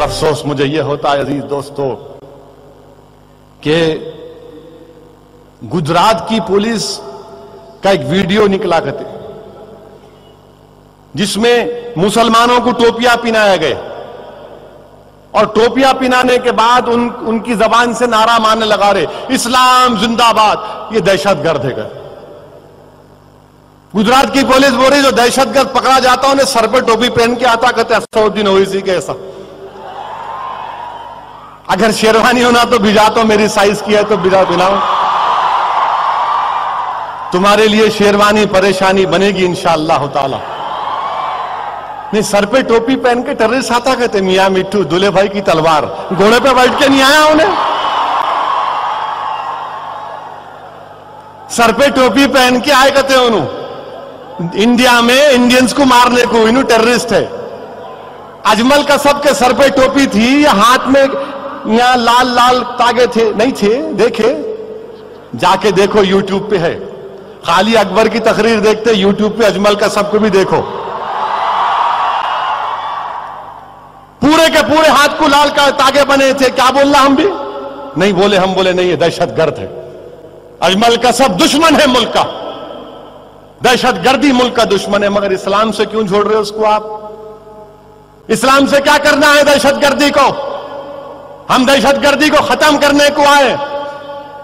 अफसोस मुझे यह होता है अजीज दोस्तों कि गुजरात की पुलिस का एक वीडियो निकला करते जिसमें मुसलमानों को टोपियां पहनाया गए और टोपियां पहनाने के बाद उनकी जबान से नारा मारने लगा रहे इस्लाम जिंदाबाद। ये दहशतगर्द है। गुजरात की पुलिस बोल रही जो दहशतगर्द पकड़ा जाता उन्हें सर पे टोपी पहन के आता कहते असदुद्दीन ओवैसी के ऐसा। अगर शेरवानी होना तो भिजा तो मेरी साइज की है तो भिजा पिलाओ। तुम्हारे लिए शेरवानी परेशानी बनेगी इंशाअल्लाह ताला। नहीं सर पे टोपी पहन के टेररिस्ट आता कहते मियां मिट्टू दूल्हे भाई की तलवार घोड़े पे बैठ के नहीं आया उन्हें। सर पे टोपी पहन के आए कहते उन्होंने इंडिया में इंडियंस को मारने को इन्हों टेररिस्ट है। अजमल का सबके सर पे टोपी थी या हाथ में यहां लाल लाल तागे थे नहीं थे? देखे जाके देखो यूट्यूब पे है। खाली अकबर की तकरीर देखते यूट्यूब पे अजमल का सबको भी देखो। पूरे के पूरे हाथ को लाल का तागे बने थे। क्या बोलना हम भी नहीं बोले। हम बोले नहीं ये दहशतगर्द है। अजमल का सब दुश्मन है मुल्क का। दहशतगर्दी मुल्क का दुश्मन है। मगर इस्लाम से क्यों छोड़ रहे हो उसको आप? इस्लाम से क्या करना है दहशतगर्दी को? हम दहशतगर्दी को खत्म करने को आए।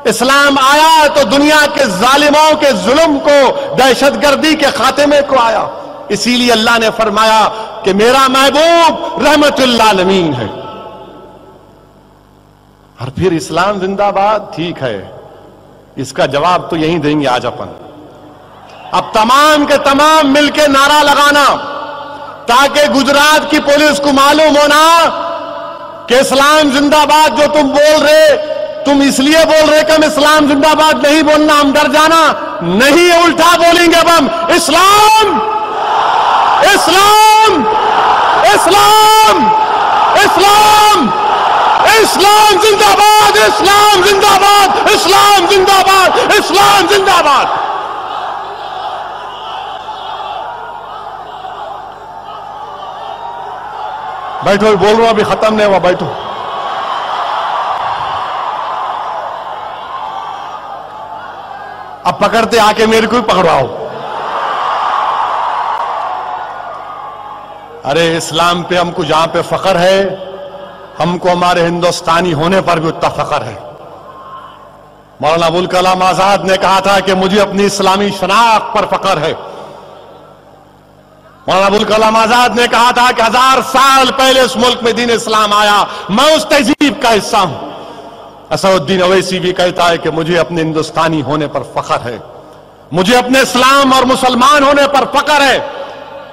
इस्लाम आया तो दुनिया के जालिमों के जुल्म को दहशतगर्दी के खात्मे को आया। इसीलिए अल्लाह ने फरमाया कि मेरा महबूब रहमतुल आलमीन है। और फिर इस्लाम जिंदाबाद ठीक है, इसका जवाब तो यही देंगे आज अपन। अब तमाम के तमाम मिलके नारा लगाना ताकि गुजरात की पुलिस को मालूम होना कि इस्लाम जिंदाबाद जो तुम बोल रहे, तुम इसलिए बोल रहे कि हम इस्लाम जिंदाबाद नहीं बोलना, हम डर जाना नहीं, उल्टा बोलेंगे अब हम इस्लाम इस्लाम इस्लाम इस्लाम इस्लाम जिंदाबाद इस्लाम जिंदाबाद इस्लाम जिंदाबाद इस्लाम जिंदाबाद। बैठो, बोल रहा हूं अभी खत्म नहीं हुआ, बैठो। अब पकड़ते आके मेरे को ही पकड़वाओ। अरे इस्लाम पे हमको जहां पे फख्र है, हमको हमारे हिंदुस्तानी होने पर भी उतना फख्र है। मौलाना अबुल कलाम आजाद ने कहा था कि मुझे अपनी इस्लामी शनाख्त पर फख्र है। मौलाना अबुल कलाम आजाद ने कहा था कि 1000 साल पहले इस मुल्क में दीन इस्लाम आया, मैं उस तहजीब का हिस्सा हूं। असदुद्दीन ओवैसी भी कहता है कि मुझे अपने हिंदुस्तानी होने पर फख्र है, मुझे अपने इस्लाम और मुसलमान होने पर फख्र है।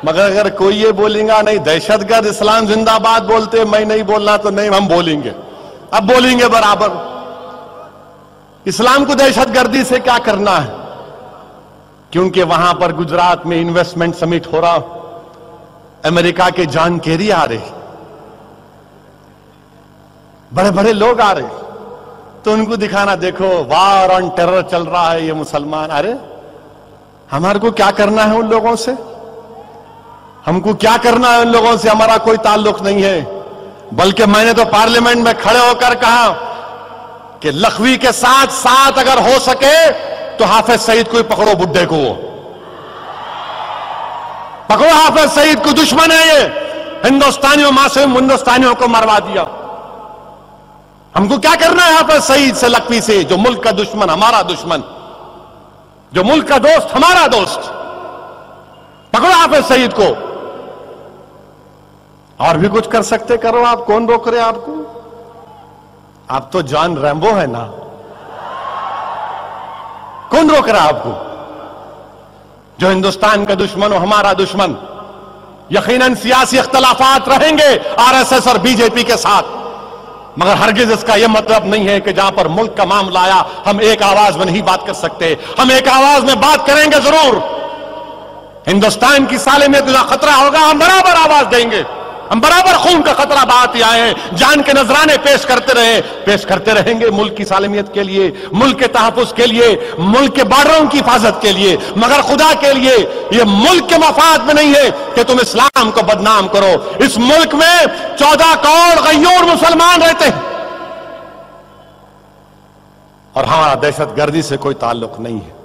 मगर अगर कोई ये बोलेगा नहीं दहशतगर्द इस्लाम जिंदाबाद बोलते, मैं नहीं बोलना तो नहीं, हम बोलेंगे, अब बोलेंगे बराबर। इस्लाम को दहशतगर्दी से क्या करना है? क्योंकि वहां पर गुजरात में इन्वेस्टमेंट समिट हो रहा, अमेरिका के जॉन केरी आ रहे, बड़े बड़े लोग आ रहे, तो उनको दिखाना देखो वार ऑन टेरर चल रहा है ये मुसलमान। अरे हमारे को क्या करना है उन लोगों से? हमको क्या करना है उन लोगों से? हमारा कोई ताल्लुक नहीं है। बल्कि मैंने तो पार्लियामेंट में खड़े होकर कहा कि लखवी के साथ साथ अगर हो सके तो हाफिज सईद को ही पकड़ो, बुड्ढे को पकड़ो, हाफिज सईद को, दुश्मन है ये। हिंदुस्तानियों मासूम हिंदुस्तानियों को मरवा दिया। हमको क्या करना है हाफिज सईद से, लखवी से, जो मुल्क का दुश्मन हमारा दुश्मन, जो मुल्क का दोस्त हमारा दोस्त। पकड़ो हाफिज सईद को। और भी कुछ कर सकते करो आप, कौन रोक रहे आपको? आप तो जॉन रैम्बो है ना, कौन रोक रहा है आपको? जो हिंदुस्तान का दुश्मन हो, हमारा दुश्मन। यकीनन सियासी इख्तलाफात रहेंगे आरएसएस और बीजेपी के साथ, मगर हरगिज इसका यह मतलब नहीं है कि जहां पर मुल्क का मामला आया हम एक आवाज में नहीं बात कर सकते। हम एक आवाज में बात करेंगे जरूर। हिंदुस्तान की सालिमियत का खतरा होगा, हम बराबर आवाज देंगे। हम बराबर खून का खतरा बहाते आए हैं, जान के नजराने पेश करते रहेंगे मुल्क की सालमियत के लिए, मुल्क के तहफ्फुज के लिए, मुल्क के बॉर्डरों की हिफाजत के लिए, मगर खुदा के लिए यह मुल्क के मफाद में नहीं है कि तुम इस्लाम को बदनाम करो। इस मुल्क में 14 करोड़ गय्यूर मुसलमान रहते हैं और हमारा दहशतगर्दी से कोई ताल्लुक नहीं है।